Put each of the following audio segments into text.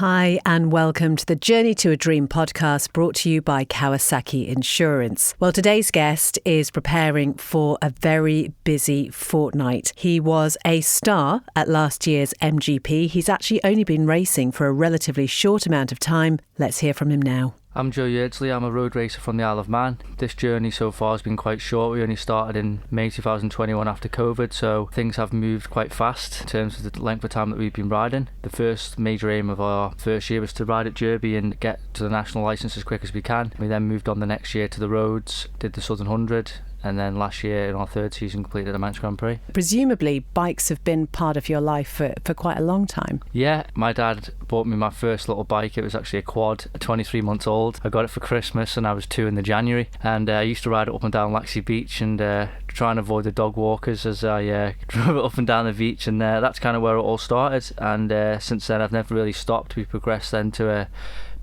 Hi and welcome to the Journey to a Dream podcast brought to you by Kawasaki Insurance. Well, today's guest is preparing for a very busy fortnight. He was a star at last year's MGP. He's actually only been racing for a relatively short amount of time. Let's hear from him now. I'm Joe Yeardsley. I'm a road racer from the Isle of Man. This journey so far has been quite short. We only started in May 2021 after COVID, so things have moved quite fast in terms of the length of time that we've been riding. The first major aim of our first year was to ride at Derby and get to the national licence as quick as we can. We then moved on the next year to the roads, did the Southern 100, and then last year in our third season completed the Manx Grand Prix. Presumably bikes have been part of your life for quite a long time. Yeah, my dad bought me my first little bike. It was actually a quad, 23 months old. I got it for Christmas and I was 2 in the January, and I used to ride it up and down Laxey Beach and try and avoid the dog walkers as I drove it up and down the beach, and that's kind of where it all started. And since then I've never really stopped. We progressed then to a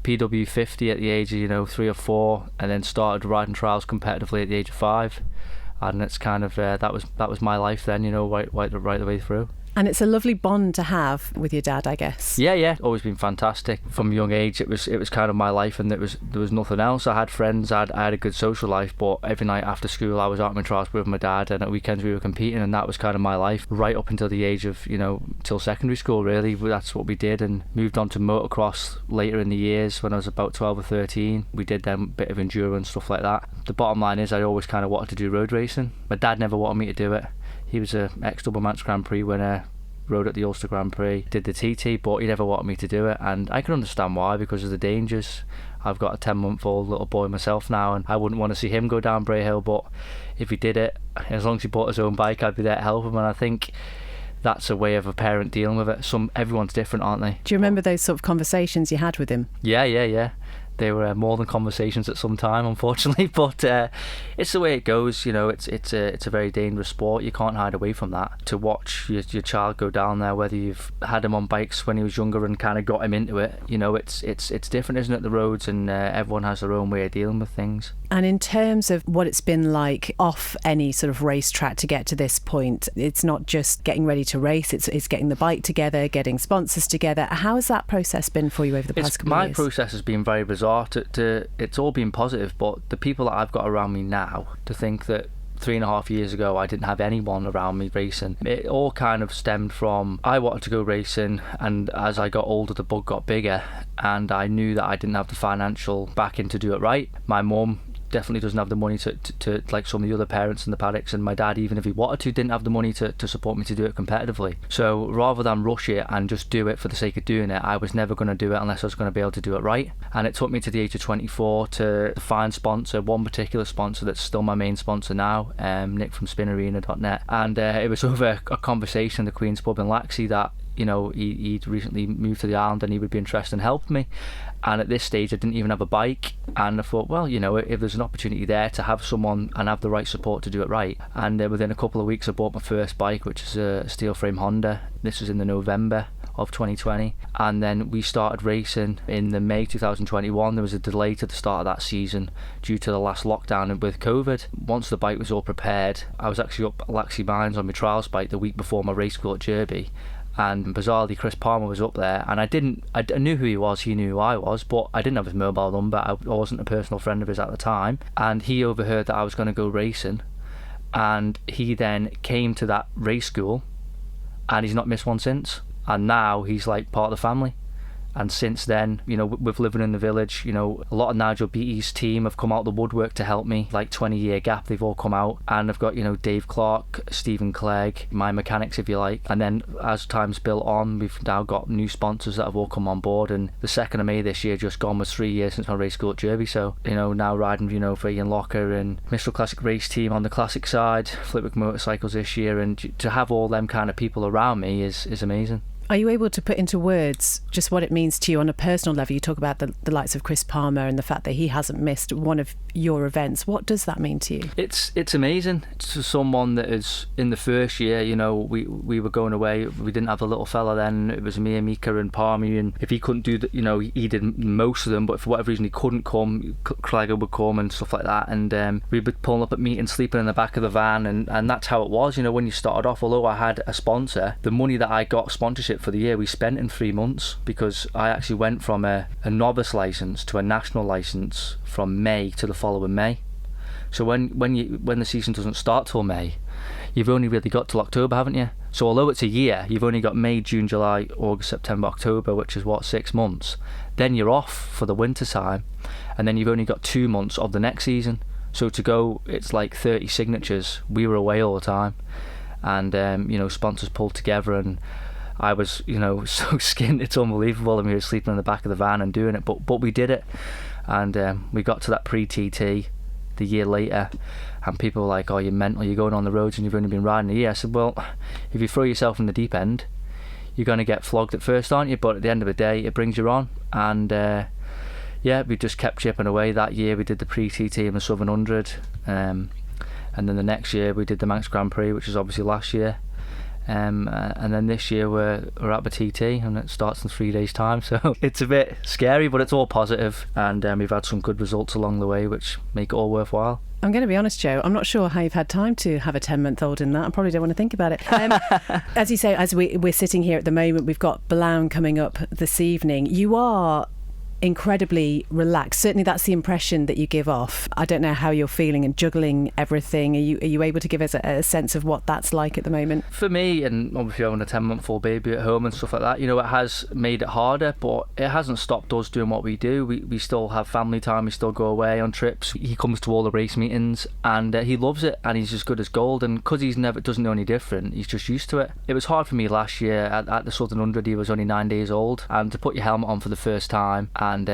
PW50 at the age of 3 or 4, and then started riding trials competitively at the age of 5, and it's kind of that was my life then, right the way through. And it's a lovely bond to have with your dad, I guess. Yeah, always been fantastic. From a young age, it was kind of my life, and there was nothing else. I had friends, I had a good social life, but every night after school I was out in my trials with my dad, and at weekends we were competing, and that was kind of my life right up until the age of till secondary school really. That's what we did, and moved on to motocross later in the years when I was about 12 or 13. We did then a bit of endurance, stuff like that. The bottom line is I always kind of wanted to do road racing. My dad never wanted me to do it. He was a ex-double Manx Grand Prix winner, rode at the Ulster Grand Prix, did the TT, but he never wanted me to do it, and I can understand why, because of the dangers. I've got a 10-month-old little boy myself now, and I wouldn't want to see him go down Bray Hill, but if he did it, as long as he bought his own bike, I'd be there to help him, and I think that's a way of a parent dealing with it. Everyone's different, aren't they? Do you remember those sort of conversations you had with him? Yeah. They were more than conversations at some time, unfortunately, but it's the way it goes. It's a very dangerous sport. You can't hide away from that. To watch your child go down there, whether you've had him on bikes when he was younger and kind of got him into it, it's different, isn't it? The roads, and everyone has their own way of dealing with things. And in terms of what it's been like off any sort of racetrack to get to this point, it's not just getting ready to race, it's getting the bike together, getting sponsors together. How has that process been for you over the past couple of years? My process has been very bizarre. It's all been positive, but the people that I've got around me now, to think that 3.5 years ago I didn't have anyone around me racing, it all kind of stemmed from I wanted to go racing, and as I got older the bug got bigger, and I knew that I didn't have the financial backing to do it right. My mum definitely doesn't have the money to like some of the other parents in the paddocks, and my dad, even if he wanted to, didn't have the money to support me to do it competitively. So rather than rush it and just do it for the sake of doing it, I was never going to do it unless I was going to be able to do it right. And it took me to the age of 24 to find sponsor, one particular sponsor that's still my main sponsor now, Nick from spinarena.net, and it was over a conversation at the Queen's Pub in Laxey that he'd recently moved to the island and he would be interested in helping me. And at this stage I didn't even have a bike, and I thought, well, if there's an opportunity there to have someone and have the right support to do it right. And within a couple of weeks I bought my first bike, which is a steel frame Honda. This was in the November of 2020, and then we started racing in the May 2021. There was a delay to the start of that season due to the last lockdown with COVID. Once the bike was all prepared, I was actually up at Laxey Mines on my trials bike the week before my race school at Derby, and bizarrely Chris Palmer was up there, and I knew who he was, he knew who I was, but I didn't have his mobile number. I wasn't a personal friend of his at the time, and he overheard that I was going to go racing, and he then came to that race school, and he's not missed one since, and now he's like part of the family. And since then, with living in the village, a lot of Nigel Beattie's team have come out the woodwork to help me. Like 20-year gap, they've all come out, and I've got Dave Clark, Stephen Clegg, my mechanics if you like. And then as time's built on, we've now got new sponsors that have all come on board. And the 2nd of May this year just gone was 3 years since my race school at Derby. So now riding for Ian Locker and Mistral Classic Race Team on the classic side, Flitwick Motorcycles this year, and to have all them kind of people around me is amazing. Are you able to put into words just what it means to you on a personal level? You talk about the likes of Chris Palmer and the fact that he hasn't missed one of your events. What does that mean to you? It's amazing. To someone that is in the first year, we were going away. We didn't have a little fella then. It was me and Mika and Palmy, and if he couldn't do that, he did most of them, but for whatever reason he couldn't come, Clegger would come and stuff like that, and we'd be pulling up at meetings, sleeping in the back of the van, and that's how it was. When you started off, although I had a sponsor, the money that I got sponsorship it for the year. We spent in 3 months because I actually went from a novice licence to a national licence from May to the following May. So when the season doesn't start till May, you've only really got till October, haven't you? So although it's a year, you've only got May, June, July, August, September, October, which is 6 months. Then you're off for the winter time, and then you've only got 2 months of the next season. So to go, it's like 30 signatures. We were away all the time, and sponsors pulled together, and I was so skint, it's unbelievable. And we were sleeping in the back of the van and doing it, but we did it, and we got to that pre-TT the year later, and people were like, "Oh, you're mental, you're going on the roads and you've only been riding a year." I said, well, if you throw yourself in the deep end, you're going to get flogged at first, aren't you? But at the end of the day, it brings you on. And we just kept chipping away. That year we did the pre-TT in the Southern 100, and then the next year we did the Manx Grand Prix, which is obviously last year. And then this year we're at the TT, and it starts in 3 days' time, so it's a bit scary, but it's all positive, and we've had some good results along the way which make it all worthwhile. I'm going to be honest, Joe, I'm not sure how you've had time to have a 10-month-old in that. I probably don't want to think about it. As you say, as we're sitting here at the moment, we've got Blount coming up this evening. You are incredibly relaxed. Certainly that's the impression that you give off. I don't know how you're feeling and juggling everything. Are you able to give us a sense of what that's like at the moment? For me, and obviously having a 10-month-old baby at home and stuff like that, it has made it harder, but it hasn't stopped us doing what we do. We still have family time, we still go away on trips. He comes to all the race meetings, and he loves it, and he's as good as gold, and because he's never doesn't know any different, he's just used to it. It was hard for me last year at the Southern 100. He was only 9 days old, and to put your helmet on for the first time and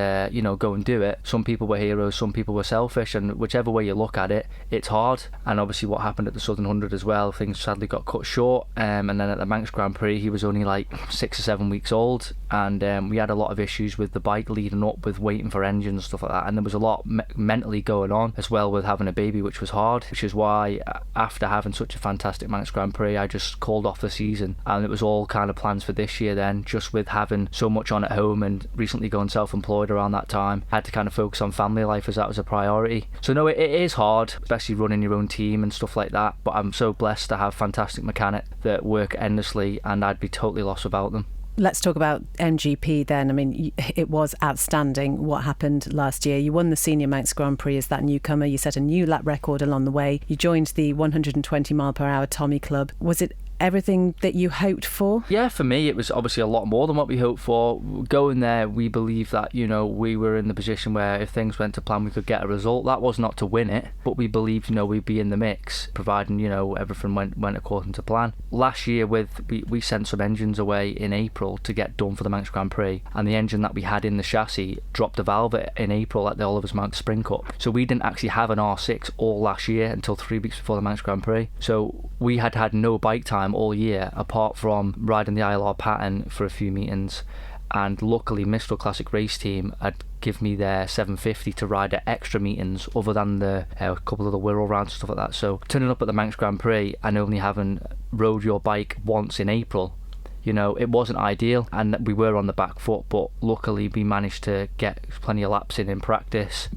go and do it. Some people were heroes, some people were selfish, and whichever way you look at it, it's hard. And obviously what happened at the Southern 100 as well, things sadly got cut short, and then at the Manx Grand Prix he was only like 6 or 7 weeks old, and we had a lot of issues with the bike leading up, with waiting for engines and stuff like that, and there was a lot mentally going on as well with having a baby, which was hard, which is why after having such a fantastic Manx Grand Prix I just called off the season, and it was all kind of plans for this year then, just with having so much on at home and recently going self-employed around that time. I had to kind of focus on family life as that was a priority. So no, it is hard, especially running your own team and stuff like that, but I'm so blessed to have fantastic mechanics that work endlessly, and I'd be totally lost without them. Let's talk about MGP then. I mean, it was outstanding what happened last year. You won the Senior Manx Grand Prix as that newcomer. You set a new lap record along the way. You joined the 120 mile per hour Tommy Club. Was it everything that you hoped for? Yeah, for me it was obviously a lot more than what we hoped for. Going there, we believed that we were in the position where if things went to plan we could get a result. That was not to win it, but we believed we'd be in the mix, providing everything went according to plan. Last year we sent some engines away in April to get done for the Manx Grand Prix, and the engine that we had in the chassis dropped a valve in April at the Oliver's Mount Spring Cup, so we didn't actually have an R6 all last year until 3 weeks before the Manx Grand Prix. So we had no bike time all year apart from riding the ILR pattern for a few meetings, and luckily Mistral Classic Race Team had give me their 750 to ride at extra meetings other than the couple of the Wirral rounds and stuff like that. So turning up at the Manx Grand Prix and only having rode your bike once in April, it wasn't ideal, and we were on the back foot, but luckily we managed to get plenty of laps in practice.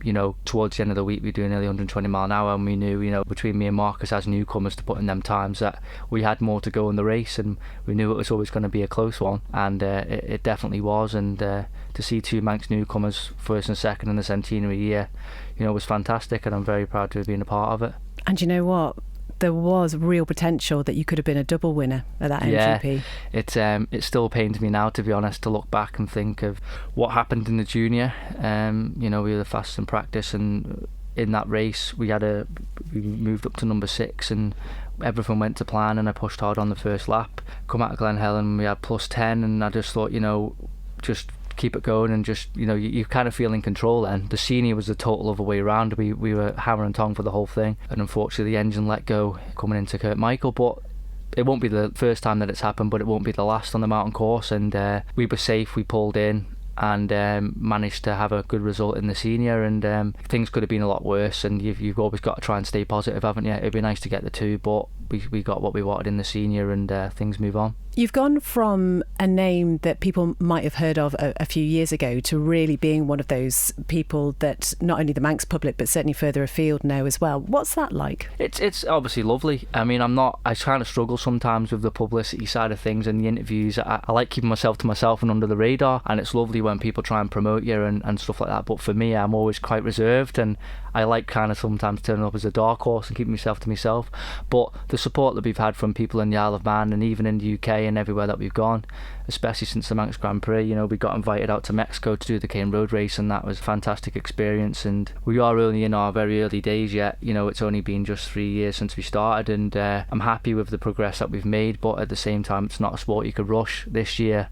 Towards the end of the week we were doing nearly 120 mile an hour, and we knew, between me and Marcus as newcomers to put in them times, that we had more to go in the race, and we knew it was always going to be a close one, and it definitely was. And to see two Manx newcomers, first and second in the centenary year, was fantastic, and I'm very proud to have been a part of it. And you know what? There was real potential that you could have been a double winner at that MGP. Yeah, it still pains me now, to be honest, to look back and think of what happened in the junior. We were the fastest in practice, and in that race we moved up to number 6, and everything went to plan, and I pushed hard on the first lap. Come out of Glen Helen, we had +10, and I just thought, just keep it going, and just you kind of feel in control then. The senior was the total other way around. We were hammer and tong for the whole thing, and unfortunately the engine let go coming into Kurt Michael, but it won't be the first time that it's happened, but it won't be the last on the mountain course. And we were safe, we pulled in, and managed to have a good result in the senior, and things could have been a lot worse, and you've always got to try and stay positive, haven't you? It'd be nice to get the 2, but we got what we wanted in the senior, and things move on. You've gone from a name that people might have heard of a few years ago to really being one of those people that not only the Manx public but certainly further afield know as well. What's that like? It's obviously lovely. I mean, I kind of struggle sometimes with the publicity side of things and the interviews. I like keeping myself to myself and under the radar, and it's lovely when people try and promote you and stuff like that. But for me, I'm always quite reserved, and I like kind of sometimes turning up as a dark horse and keeping myself to myself. But the support that we've had from people in the Isle of Man and even in the UK and everywhere that we've gone, especially since the Manx Grand Prix, you know, we got invited out to Mexico to do the Cane Road race, and that was a fantastic experience. And we are only in our very early days yet. You know, it's only been just 3 years since we started, and I'm happy with the progress that we've made, but at the same time, it's not a sport you could rush. This year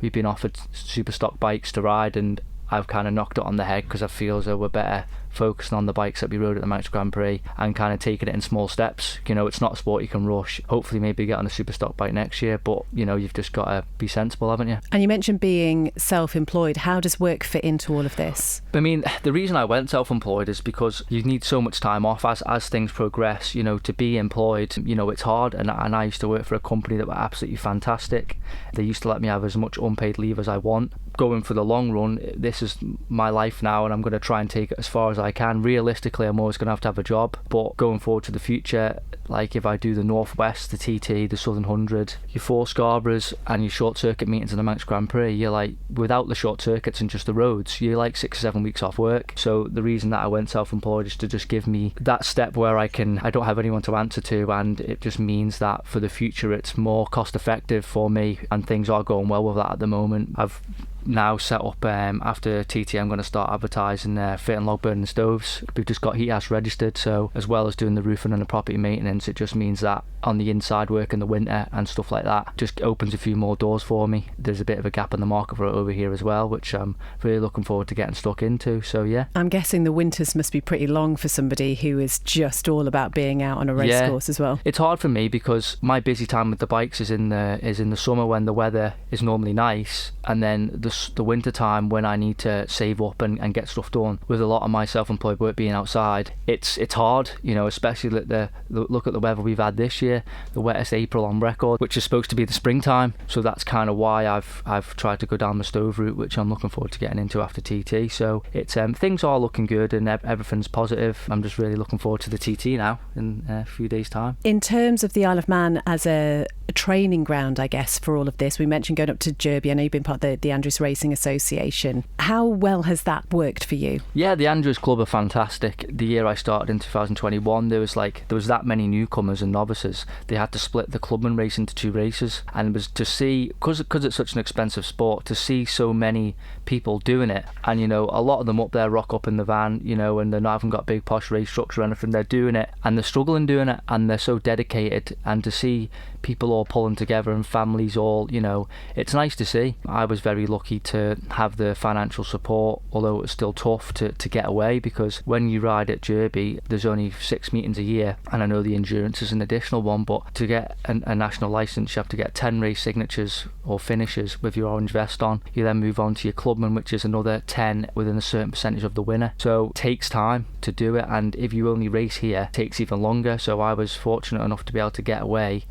we've been offered super stock bikes to ride, and I've kind of knocked it on the head because I feel as though we're better focusing on the bikes that we rode at the Manx Grand Prix and kind of taking it in small steps. You know, it's not a sport you can rush. Hopefully maybe get on a super stock bike next year, but you know, you've just got to be sensible, haven't you? And you mentioned being self-employed. How does work fit into all of this? I mean, the reason I went self-employed is because you need so much time off as things progress. You know, to be employed, you know, it's hard, and I used to work for a company that were absolutely fantastic. They used to let me have as much unpaid leave as I want. Going for the long run, this is my life now, and I'm going to try and take it as far as I can. Realistically, I'm always going to have a job, but going forward to the future, like if I do the Northwest, the TT, the Southern 100, your 4 Scarboroughs and your short circuit meetings in the Manx Grand Prix, you're like, without the short circuits and just the roads, you're like 6 or 7 weeks off work. So the reason that I went self-employed is to just give me that step where I don't have anyone to answer to, and it just means that for the future it's more cost effective for me, and things are going well with that at the moment. I've now set up, after TT, I'm going to start advertising fitting log burning stoves. We've just got heat house registered, so as well as doing the roofing and the property maintenance, it just means that on the inside work in the winter and stuff like that just opens a few more doors for me. There's a bit of a gap in the market for it over here as well, which I'm really looking forward to getting stuck into. So yeah, I'm guessing the winters must be pretty long for somebody who is just all about being out on a race course as well. It's hard for me because my busy time with the bikes is in the summer when the weather is normally nice, and then the winter time when I need to save up and get stuff done. With a lot of my self-employed work being outside, it's hard, you know, especially look at the weather we've had this year, the wettest April on record, which is supposed to be the springtime. So that's kind of why I've tried to go down the stove route, which I'm looking forward to getting into after TT. So it's things are looking good and everything's positive. I'm just really looking forward to the TT now in a few days' time. In terms of the Isle of Man as a training ground, I guess, for all of this, we mentioned going up to Derby. I know you've been part of the Andrews Racing Association. How well has that worked for you? Yeah, the Andrews Club are fantastic. The year I started in 2021, there was that many newcomers and novices. They had to split the clubman race into 2 races, and it was to see, because it's such an expensive sport, to see so many people doing it. And you know, a lot of them up there rock up in the van, you know, and they haven't got big posh race trucks or anything. They're doing it and they're struggling doing it, and they're so dedicated. And to see people all pulling together and families all, you know, it's nice to see. I was very lucky to have the financial support, although it was still tough to get away, because when you ride at Derby, there's only 6 meetings a year, and I know the endurance is an additional one, but to get a national licence, you have to get 10 race signatures or finishes with your orange vest on. You then move on to your clubman, which is another 10 within a certain percentage of the winner. So it takes time to do it, and if you only race here, it takes even longer. So I was fortunate enough to be able to get away,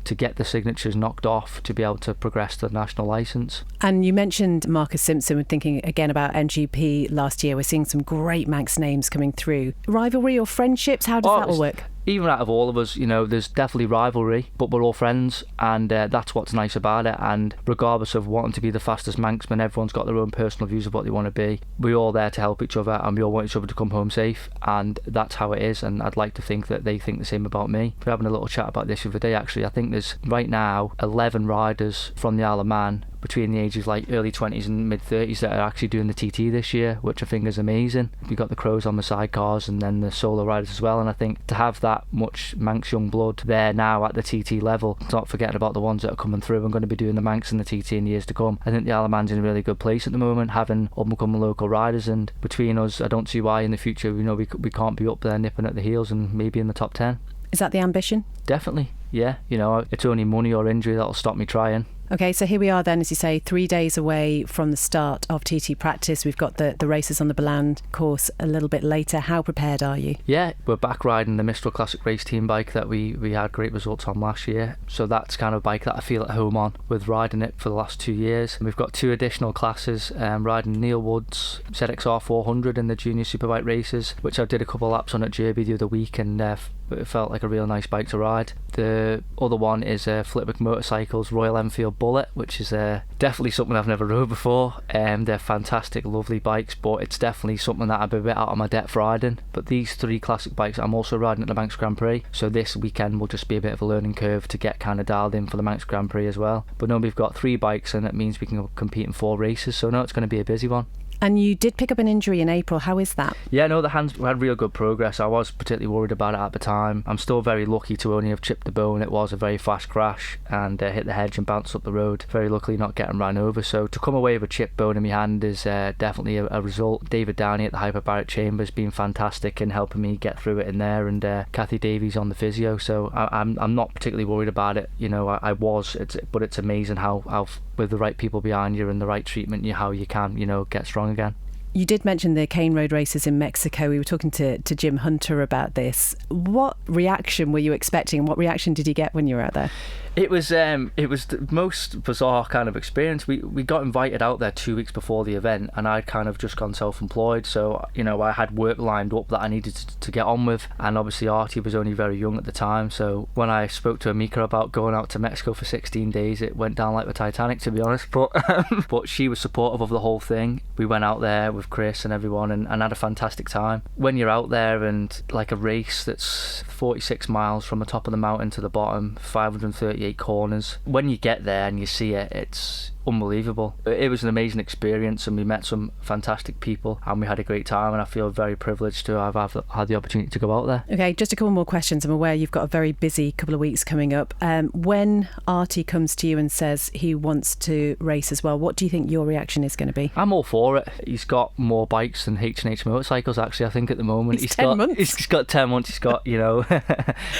to get the signatures knocked off, to be able to progress to the national licence. And you mentioned Marcus Simpson. We're thinking again about MGP last year. We're seeing some great Manx names coming through. Rivalry or friendships, how does that all work? Even out of all of us, you know, there's definitely rivalry, but we're all friends, and that's what's nice about it. And regardless of wanting to be the fastest Manxman, everyone's got their own personal views of what they want to be. We're all there to help each other, and we all want each other to come home safe, and that's how it is. And I'd like to think that they think the same about me. We're having a little chat about this the other day, actually. I think there's right now 11 riders from the Isle of Man between the ages like early 20s and mid 30s that are actually doing the TT this year, which I think is amazing. We've got the Crows on the sidecars and then the solo riders as well, and I think to have that much Manx young blood there now at the TT level, not forgetting about the ones that are coming through and going to be doing the Manx and the TT in years to come. I think the Isle of Man's in a really good place at the moment, having up and coming local riders, and between us I don't see why in the future, you know, we can't be up there nipping at the heels and maybe in the top 10. Is that the ambition? Definitely, yeah. You know, it's only money or injury that'll stop me trying. Okay, so here we are then, as you say, 3 days away from the start of TT practice. We've got the races on the Beland course a little bit later. How prepared are you? Yeah, we're back riding the Mistral Classic Race Team bike that we had great results on last year. So that's kind of a bike that I feel at home on with riding it for the last 2 years. And we've got 2 additional classes, riding Neil Wood's ZXR 400 in the junior superbike races, which I did a couple of laps on at Derby the other week, and it felt like a real nice bike to ride. The other one is Flitwick Motorcycles Royal Enfield Bullet, which is definitely something I've never rode before. They're fantastic, lovely bikes, but it's definitely something that I'd be a bit out of my depth riding. But these 3 classic bikes I'm also riding at the Manx Grand Prix, so this weekend will just be a bit of a learning curve to get kind of dialed in for the Manx Grand Prix as well. But no, we've got 3 bikes, and it means we can compete in 4 races, so no, it's going to be a busy one. And you did pick up an injury in April. How is that? Yeah, no, the hands had real good progress. I was particularly worried about it at the time. I'm still very lucky to only have chipped the bone. It was a very fast crash and hit the hedge and bounced up the road. Very luckily not getting ran over. So to come away with a chipped bone in my hand is definitely a result. David Downey at the Hyperbaric Chamber has been fantastic in helping me get through it in there, and Kathy Davies on the physio. So I'm not particularly worried about it. You know, I was. But it's amazing how with the right people behind you and the right treatment, how you can, get strong again. You did mention the Cane Road races in Mexico. We were talking to Jim Hunter about this. What reaction were you expecting, and what reaction did you get when you were out there? It was the most bizarre kind of experience. We got invited out there 2 weeks before the event, and I'd kind of just gone self-employed, so I had work lined up that I needed to get on with, and obviously Artie was only very young at the time. So when I spoke to Amika about going out to Mexico for 16 days, it went down like the Titanic, to be honest. But she was supportive of the whole thing. We went out there with Chris and everyone and had a fantastic time. When you're out there and like a race that's 46 miles from the top of the mountain to the bottom, 538 corners, when you get there and you see it, it's unbelievable. It was an amazing experience, and we met some fantastic people, and we had a great time, and I feel very privileged to have had the opportunity to go out there. Okay, just a couple more questions. I'm aware you've got a very busy couple of weeks coming up. When Artie comes to you and says he wants to race as well, what do you think your reaction is going to be? I'm all for it. He's got more bikes than H&H Motorcycles, actually, I think, at the moment. He's got 10 months. He's got 10 months. He's got,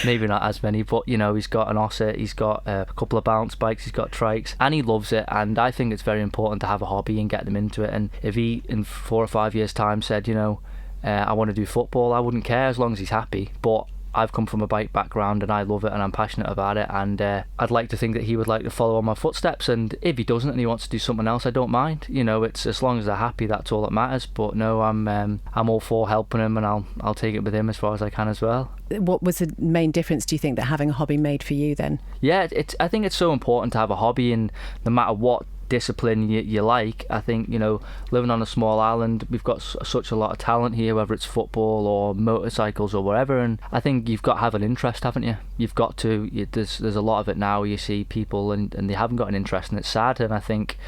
maybe not as many, but, he's got an Ossett, he's got a couple of bounce bikes, he's got trikes, and he loves it, and I think it's very important to have a hobby and get them into it. And if he, in 4 or 5 years' time, said, I want to do football, I wouldn't care as long as he's happy. But I've come from a bike background and I love it and I'm passionate about it, and I'd like to think that he would like to follow on my footsteps, and if he doesn't and he wants to do something else, I don't mind. It's as long as they're happy, that's all that matters. But no, I'm all for helping him, and I'll take it with him as far as I can as well. What was the main difference, do you think, that having a hobby made for you then? Yeah, I think it's so important to have a hobby, and no matter what discipline you like. I think, living on a small island, we've got such a lot of talent here, whether it's football or motorcycles or whatever, and I think you've got to have an interest, haven't you? You've got to. There's a lot of it now. You see people and they haven't got an interest, and it's sad. And I think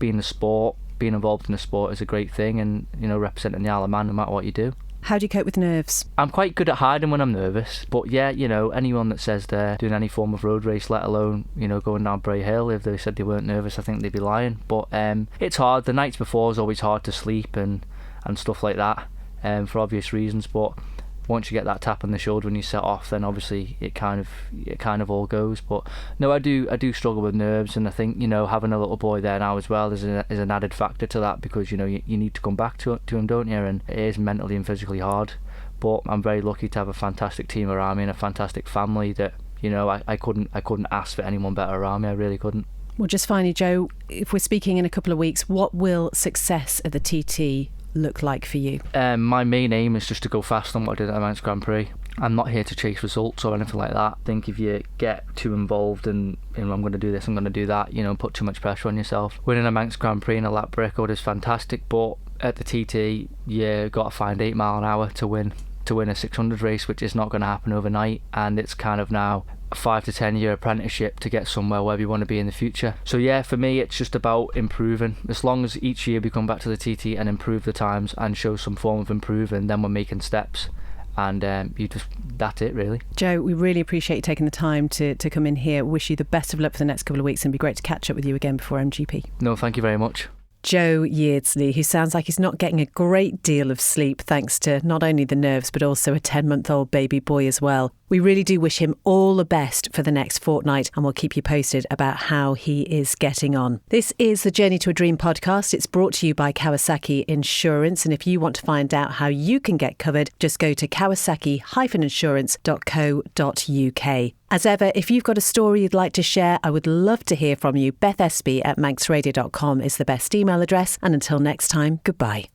being involved in the sport is a great thing, and representing the Isle of Man no matter what you do. How do you cope with nerves? I'm quite good at hiding when I'm nervous, but yeah, anyone that says they're doing any form of road race, let alone, going down Bray Hill, if they said they weren't nervous, I think they'd be lying. But it's hard. The nights before is always hard to sleep and stuff like that, for obvious reasons. But once you get that tap on the shoulder when you set off, then obviously it kind of all goes. But no, I do struggle with nerves, and I think having a little boy there now as well is an added factor to that, because you need to come back to him, don't you? And it is mentally and physically hard. But I'm very lucky to have a fantastic team around me and a fantastic family that I couldn't ask for anyone better around me. I really couldn't. Well, just finally, Joe, if we're speaking in a couple of weeks, what will success at the TT look like for you? My main aim is just to go fast on what I did at the Manx Grand Prix. I'm not here to chase results or anything like that. I think if you get too involved and I'm going to do this, I'm going to do that, put too much pressure on yourself. Winning a Manx Grand Prix in a lap record is fantastic, but at the TT you got to find 8 mile an hour to win a 600 race, which is not going to happen overnight, and it's kind of now a 5 to 10 year apprenticeship to get somewhere where we want to be in the future. So yeah, for me it's just about improving. As long as each year we come back to the TT and improve the times and show some form of improving, then we're making steps. And that's it really. Joe, we really appreciate you taking the time to come in here. Wish you the best of luck for the next couple of weeks, and it'd be great to catch up with you again before MGP. No, thank you very much. Joe Yeardsley, who sounds like he's not getting a great deal of sleep thanks to not only the nerves but also a 10-month-old baby boy as well. We really do wish him all the best for the next fortnight, and we'll keep you posted about how he is getting on. This is the Journey to a Dream podcast. It's brought to you by Kawasaki Insurance, and if you want to find out how you can get covered, just go to kawasaki-insurance.co.uk. As ever, if you've got a story you'd like to share, I would love to hear from you. BethSB@manxradio.com is the best email address. And until next time, goodbye.